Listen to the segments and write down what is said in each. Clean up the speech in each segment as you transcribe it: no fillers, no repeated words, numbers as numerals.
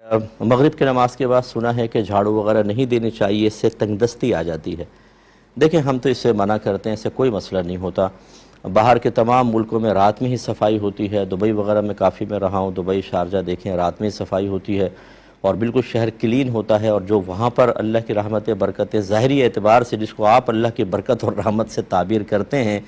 مغرب کی نماز کے بعد سنا ہے کہ جھاڑو وغیرہ نہیں دینی چاہیے، اس سے تنگ دستی آ جاتی ہے۔ دیکھیں ہم تو اس سے منع کرتے ہیں، اس سے کوئی مسئلہ نہیں ہوتا۔ باہر کے تمام ملکوں میں رات میں ہی صفائی ہوتی ہے، دبئی وغیرہ میں کافی میں رہا ہوں، دبئی شارجہ دیکھیں رات میں ہی صفائی ہوتی ہے اور بالکل شہر کلین ہوتا ہے، اور جو وہاں پر اللہ کی رحمت برکتیں ظاہری اعتبار سے جس کو آپ اللہ کی برکت اور رحمت سے تعبیر کرتے ہیں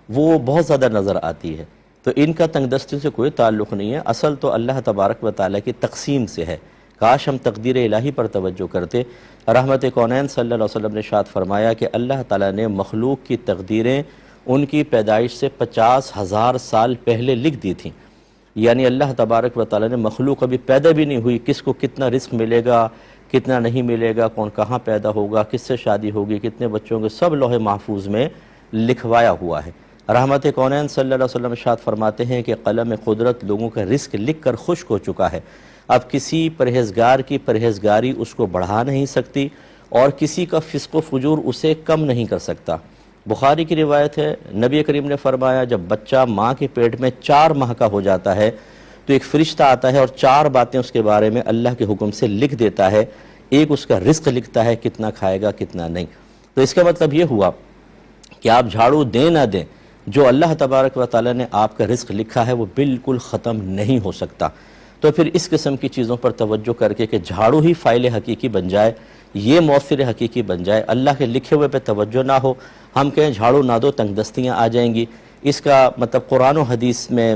وہ بہت زیادہ نظر آتی ہے۔ تو ان کا تنگ دستی سے کوئی تعلق نہیں ہے، اصل تو اللہ تبارک و تعالیٰ کی تقسیم سے ہے۔ کاش ہم تقدیر الہی پر توجہ کرتے۔ رحمت کونین صلی اللہ علیہ وسلم نے ارشاد فرمایا کہ اللہ تعالیٰ نے مخلوق کی تقدیریں ان کی پیدائش سے 50,000 سال پہلے لکھ دی تھیں، یعنی اللہ تبارک و تعالیٰ نے مخلوق ابھی پیدا بھی نہیں ہوئی، کس کو کتنا رزق ملے گا، کتنا نہیں ملے گا، کون کہاں پیدا ہوگا، کس سے شادی ہوگی، کتنے بچوں کے، سب لوح محفوظ میں لکھوایا ہوا ہے۔ رحمت کونین صلی اللہ علیہ وسلم ارشاد فرماتے ہیں کہ قلم قدرت لوگوں کا رزق لکھ کر خشک ہو چکا ہے، اب کسی پرہیزگار کی پرہیزگاری اس کو بڑھا نہیں سکتی اور کسی کا فسق و فجور اسے کم نہیں کر سکتا۔ بخاری کی روایت ہے، نبی کریم نے فرمایا جب بچہ ماں کے پیٹ میں 4 ماہ کا ہو جاتا ہے تو ایک فرشتہ آتا ہے اور 4 باتیں اس کے بارے میں اللہ کے حکم سے لکھ دیتا ہے۔ ایک اس کا رزق لکھتا ہے، کتنا کھائے گا کتنا نہیں۔ تو اس کا مطلب یہ ہوا کہ آپ جھاڑو دیں نہ دیں، جو اللہ تبارک و تعالیٰ نے آپ کا رزق لکھا ہے وہ بالکل ختم نہیں ہو سکتا۔ تو پھر اس قسم کی چیزوں پر توجہ کر کے کہ جھاڑو ہی فائل حقیقی بن جائے، یہ مؤثر حقیقی بن جائے، اللہ کے لکھے ہوئے پہ توجہ نہ ہو، ہم کہیں جھاڑو نہ دو تنگ دستیاں آ جائیں گی، اس کا مطلب قرآن و حدیث میں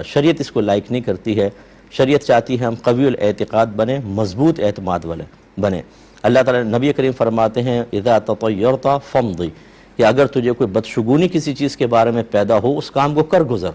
شریعت اس کو لائک نہیں کرتی ہے۔ شریعت چاہتی ہے ہم قوی الاعتقاد بنیں، مضبوط اعتماد والے بنیں۔ اللہ تعالیٰ نبی کریم فرماتے ہیں اذا تطیرت فامضی، کہ اگر تجھے کوئی بدشگونی کسی چیز کے بارے میں پیدا ہو اس کام کو کر گزر،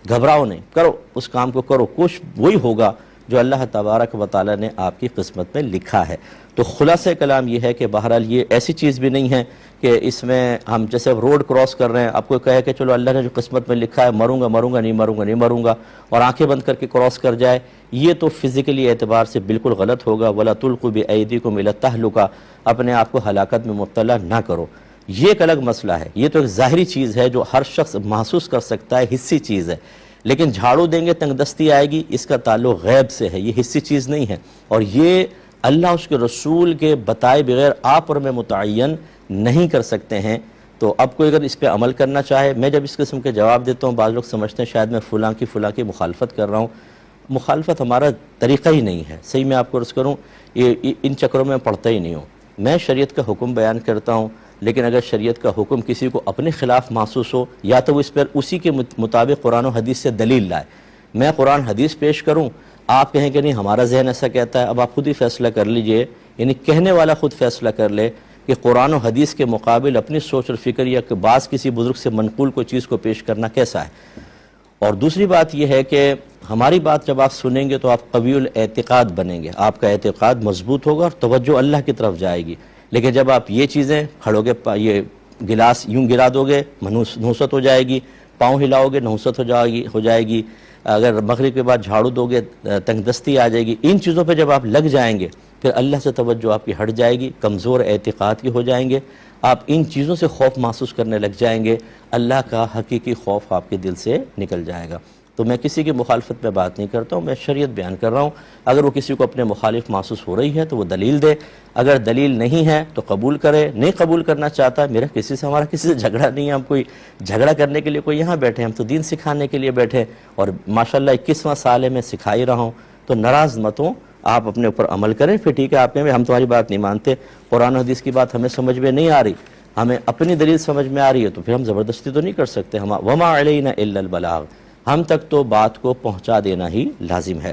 گھبراؤ نہیں، کرو اس کام کو کرو، کچھ وہی ہوگا جو اللہ تبارک و تعالیٰ نے آپ کی قسمت میں لکھا ہے۔ تو خلاصہ کلام یہ ہے کہ بہرحال یہ ایسی چیز بھی نہیں ہے کہ اس میں ہم جیسے روڈ کراس کر رہے ہیں، آپ کو کہے کہ چلو اللہ نے جو قسمت میں لکھا ہے مروں گا مروں گا نہیں مروں گا نہیں مروں گا، اور آنکھیں بند کر کے کراس کر جائے، یہ تو فزیکلی اعتبار سے بالکل غلط ہوگا۔ وَلَا تُلْقُوا بِأَيْدِيكُمْ إِلَى التَّهْلُكَةِ، اپنے آپ کو ہلاکت میں مبتلا نہ کرو۔ یہ ایک الگ مسئلہ ہے، یہ تو ایک ظاہری چیز ہے جو ہر شخص محسوس کر سکتا ہے، حسی چیز ہے۔ لیکن جھاڑو دیں گے تنگ دستی آئے گی، اس کا تعلق غیب سے ہے، یہ حسی چیز نہیں ہے، اور یہ اللہ اس کے رسول کے بتائے بغیر آپ اور میں متعین نہیں کر سکتے ہیں۔ تو اب کوئی اگر اس پہ عمل کرنا چاہے، میں جب اس قسم کے جواب دیتا ہوں بعض لوگ سمجھتے ہیں شاید میں فلاں کی مخالفت کر رہا ہوں۔ مخالفت ہمارا طریقہ ہی نہیں ہے، صحیح میں آپ کو عرض کروں، ان چکروں میں پڑھتا ہی نہیں ہوں۔ میں شریعت کا حکم بیان کرتا ہوں، لیکن اگر شریعت کا حکم کسی کو اپنے خلاف محسوس ہو یا تو وہ اس پر اسی کے مطابق قرآن و حدیث سے دلیل لائے، میں قرآن حدیث پیش کروں، آپ کہیں کہ نہیں ہمارا ذہن ایسا کہتا ہے، اب آپ خود ہی فیصلہ کر لیجئے، یعنی کہنے والا خود فیصلہ کر لے کہ قرآن و حدیث کے مقابل اپنی سوچ اور فکر یا کہ بعض کسی بزرگ سے منقول کوئی چیز کو پیش کرنا کیسا ہے۔ اور دوسری بات یہ ہے کہ ہماری بات جب آپ سنیں گے تو آپ قوی الاعتقاد بنیں گے، آپ کا اعتقاد مضبوط ہوگا اور توجہ اللہ کی طرف جائے گی۔ لیکن جب آپ یہ چیزیں کھڑو گے، یہ گلاس یوں گرا دو گے نحوست ہو جائے گی، پاؤں ہلاؤ گے نحوست ہو جائے گی، اگر مغرب کے بعد جھاڑو دو گے تنگ دستی آ جائے گی۔ ان چیزوں پہ جب آپ لگ جائیں گے پھر اللہ سے توجہ آپ کی ہٹ جائے گی، کمزور اعتقاد کی ہو جائیں گے، آپ ان چیزوں سے خوف محسوس کرنے لگ جائیں گے، اللہ کا حقیقی خوف آپ کے دل سے نکل جائے گا۔ تو میں کسی کی مخالفت میں بات نہیں کرتا ہوں، میں شریعت بیان کر رہا ہوں۔ اگر وہ کسی کو اپنے مخالف محسوس ہو رہی ہے تو وہ دلیل دے، اگر دلیل نہیں ہے تو قبول کرے، نہیں قبول کرنا چاہتا، ہمارا کسی سے جھگڑا نہیں ہے، ہم کوئی جھگڑا کرنے کے لیے کوئی یہاں بیٹھے ہیں، ہم تو دین سکھانے کے لیے بیٹھے، اور ماشاءاللہ 21واں سال ہے میں سکھا ہی رہا ہوں، تو ناراض مت ہوں، آپ اپنے اوپر عمل کریں، پھر ٹھیک ہے آپ میں ہم تمہاری بات نہیں مانتے، قرآن و حدیث کی بات ہمیں سمجھ میں نہیں آ رہی، ہمیں اپنی دلیل سمجھ میں آ رہی ہے تو پھر ہم زبردستی تو نہیں کر سکتے، وما علینا الا البلاغ، ہم تک تو بات کو پہنچا دینا ہی لازم ہے۔